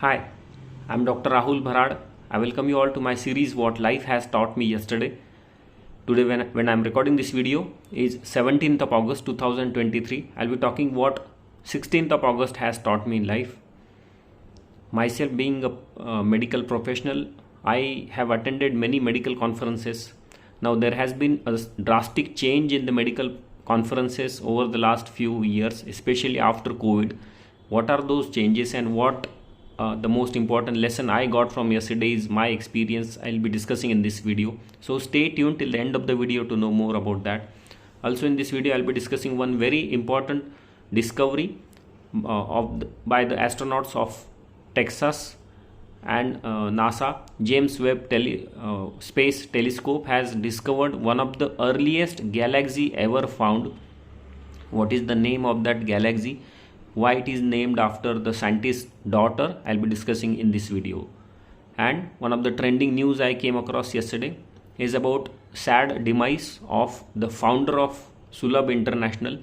Hi, I'm Dr. Rahul Bharad. I welcome you all to my series What Life Has Taught Me Yesterday. Today when I'm recording this video is 17th of August 2023. I'll be talking what 16th of August has taught me in life. Myself being a medical professional, I have attended many medical conferences. Now there has been a drastic change in the medical conferences over the last few years, especially after COVID. What are those changes and what the most important lesson I got from yesterday is my experience I'll be discussing in this video. So stay tuned till the end of the video to know more about that. Also in this video I'll be discussing one very important discovery by the astronauts of Texas and NASA. James Webb Space Telescope has discovered one of the earliest galaxy ever found. What is the name of that galaxy? Why it is named after the scientist's daughter, I'll be discussing in this video. And one of the trending news I came across yesterday is about sad demise of the founder of Sulabha International.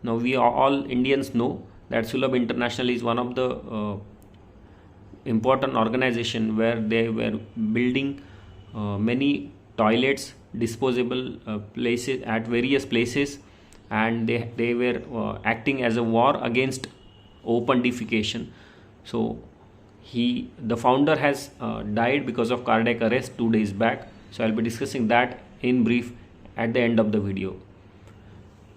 Now we all Indians know that Sulabha International is one of the important organization where they were building many toilets, disposable places at various places, and they were acting as a war against open defecation. So the founder has died because of cardiac arrest 2 days back. So I'll be discussing that in brief at the end of the video.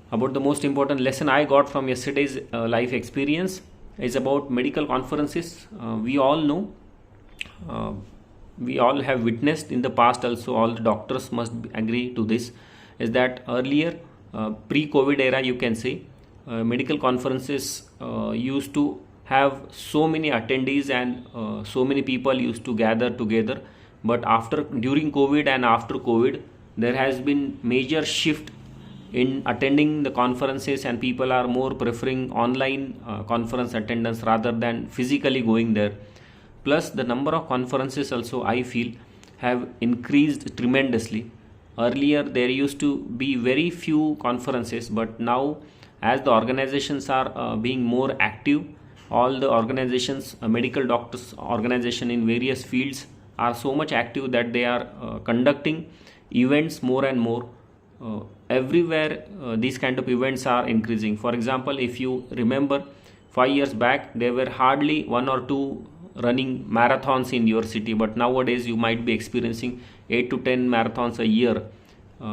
About the most important lesson I got from yesterday's life experience is about medical conferences. We all know, we all have witnessed in the past also, all the doctors must agree to this, is that earlier pre-COVID era you can say, medical conferences used to have so many attendees and so many people used to gather together. But during COVID and after COVID, there has been major shift in attending the conferences, and people are more preferring online conference attendance rather than physically going there. Plus the number of conferences also I feel have increased tremendously. Earlier there used to be very few conferences, but now as the organizations are being more active, all the organizations, medical doctors organization in various fields are so much active that they are conducting events more and more. Everywhere these kind of events are increasing. For example, if you remember 5 years back there were hardly 1 or 2 running marathons in your city, but nowadays you might be experiencing 8 to 10 marathons a year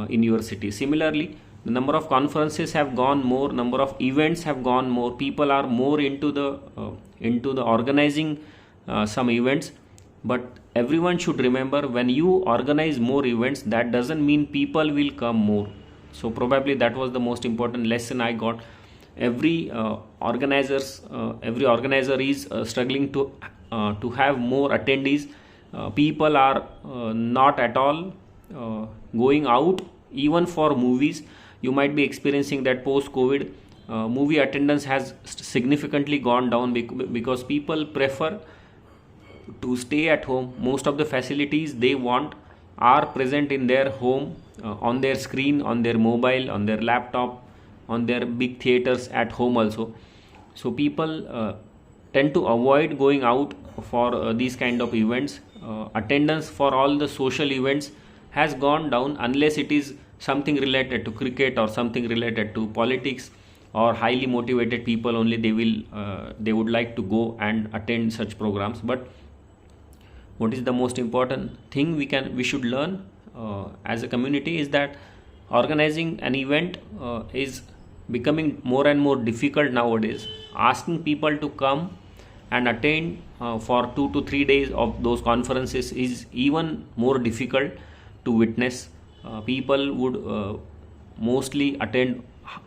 in your city. Similarly, the number of conferences have gone more, number of events have gone more. People are more into the organizing some events. But everyone should remember, when you organize more events, that doesn't mean people will come more. So probably that was the most important lesson I got. Every organizer is struggling to have more attendees. People are not at all going out even for movies. You might be experiencing that post COVID movie attendance has significantly gone down because people prefer to stay at home. Most of the facilities they want are present in their home, on their screen, on their mobile, on their laptop, on their big theaters at home also. So people tend to avoid going out for these kind of events. Attendance for all the social events has gone down, unless it is something related to cricket or something related to politics, or highly motivated people only they would like to go and attend such programs. But what is the most important thing we should learn as a community is that organizing an event is becoming more and more difficult nowadays. Asking people to come and attend for 2 to 3 days of those conferences is even more difficult to witness. People would mostly attend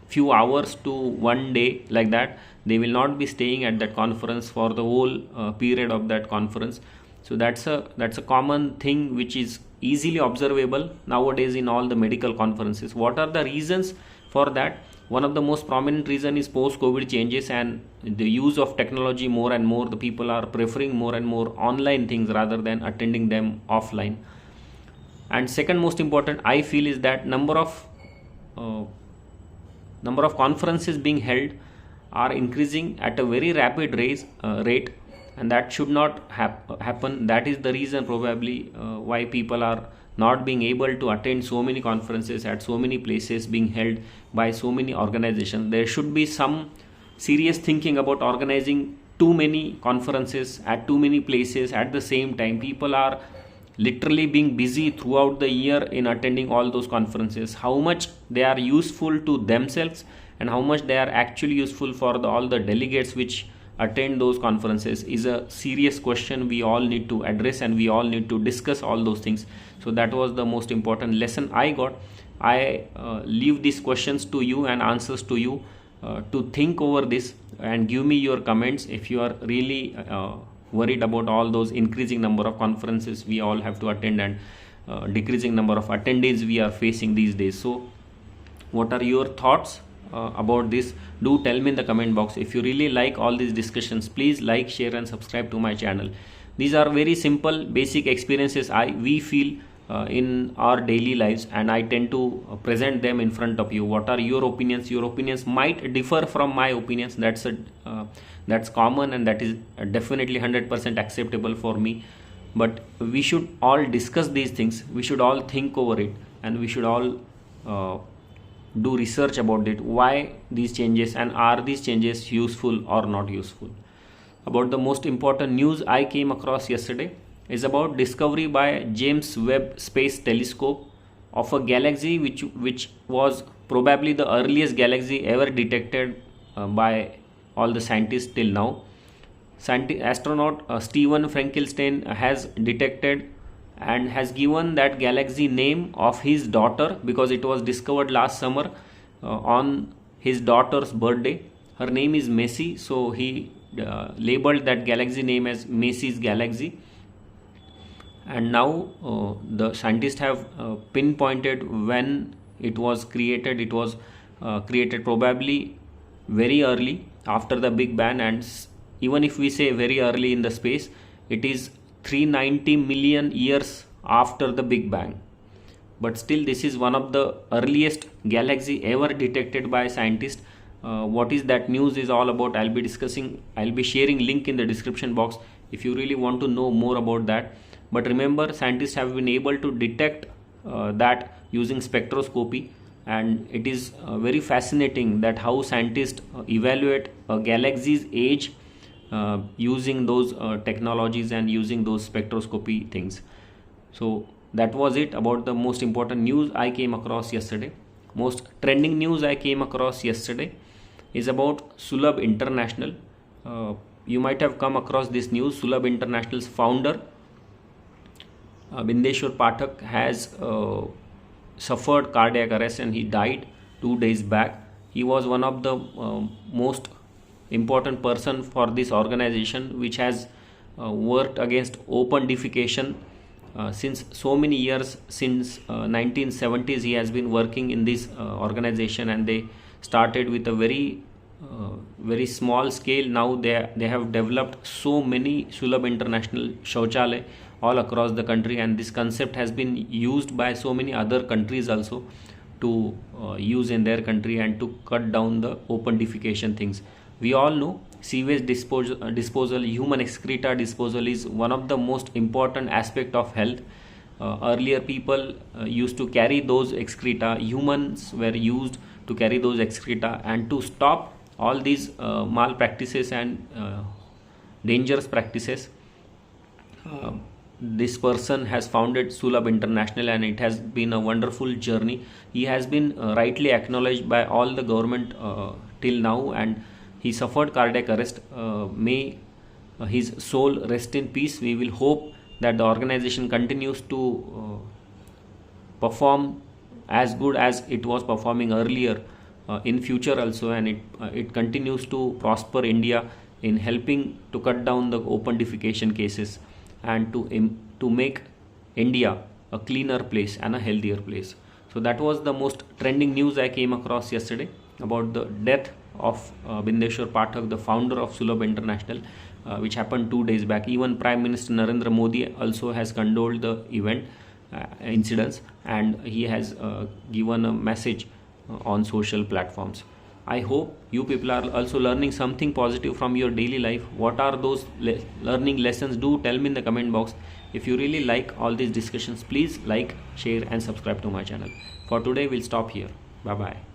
few hours to 1 day, like that. They will not be staying at that conference for the whole period of that conference. So that's a common thing which is easily observable nowadays in all the medical conferences. What are the reasons for that? One of the most prominent reason is post-COVID changes and the use of technology. More and more the people are preferring more and more online things rather than attending them offline. And second most important I feel is that number of conferences being held are increasing at a very rapid rate, and that should not happen. That is the reason probably why people are not being able to attend so many conferences at so many places being held by so many organizations. There should be some serious thinking about organizing too many conferences at too many places at the same time. People are literally being busy throughout the year in attending all those conferences. How much they are useful to themselves and how much they are actually useful for all the delegates which attend those conferences is a serious question we all need to address, and we all need to discuss all those things. So that was the most important lesson I got. I leave these questions to you and answers to you to think over this and give me your comments if you are really worried about all those increasing number of conferences we all have to attend and decreasing number of attendees we are facing these days. So what are your thoughts about this? Do tell me in the comment box. If you really like all these discussions, please like, share and subscribe to my channel. These are very simple basic experiences we feel in our daily lives, and I tend to present them in front of you. What are your opinions? Your opinions might differ from my opinions. That's common, and that is definitely 100% acceptable for me. But we should all discuss these things. We should all think over it, and we should all do research about it. Why these changes, and are these changes useful or not useful? About the most important news I came across yesterday is about discovery by James Webb Space Telescope of a galaxy which was probably the earliest galaxy ever detected by all the scientists till now. Astronaut Stephen Frankenstein has detected and has given that galaxy name of his daughter, because it was discovered last summer on his daughter's birthday. Her name is Macy, so he labeled that galaxy name as Macy's galaxy. And now the scientists have pinpointed when it was created. It was created probably very early after the Big Bang, and even if we say very early in the space, it is 390 million years after the Big Bang. But still, this is one of the earliest galaxy ever detected by scientists. What is that news is all about, I'll be sharing link in the description box if you really want to know more about that. But remember, scientists have been able to detect that using spectroscopy, and it is very fascinating that how scientists evaluate a galaxy's age using those technologies and using those spectroscopy things. So that was it about the most important news I came across yesterday. Most trending news I came across yesterday is about Sulabha International. You might have come across this news. Sulabha International's founder Bindeshwar Pathak has suffered cardiac arrest and he died 2 days back. He was one of the most important person for this organization, which has worked against open defecation since so many years. Since 1970s he has been working in this organization, and they started with a very small scale. Now they have developed so many Sulabha International Shauchalaya all across the country, and this concept has been used by so many other countries also to use in their country and to cut down the open defecation things. We all know sewage disposal, human excreta disposal is one of the most important aspect of health. Earlier people used to carry those excreta. Humans were used to carry those excreta, and to stop all these malpractices and dangerous practices, this person has founded Sulabha International, and it has been a wonderful journey. He has been rightly acknowledged by all the government till now, and he suffered cardiac arrest. May his soul rest in peace. We will hope that the organization continues to perform as good as it was performing earlier in future also, and it continues to prosper India in helping to cut down the open defecation cases and to make India a cleaner place and a healthier place. So that was the most trending news I came across yesterday about the death of Bindeshwar Pathak, the founder of Sulabha International, which happened 2 days back. Even Prime Minister Narendra Modi also has condoled the event incidents, and he has given a message on social platforms. I hope you people are also learning something positive from your daily life. What are those learning lessons? Do tell me in the comment box. If you really like all these discussions, please like, share and subscribe to my channel. For today, we'll stop here. Bye bye.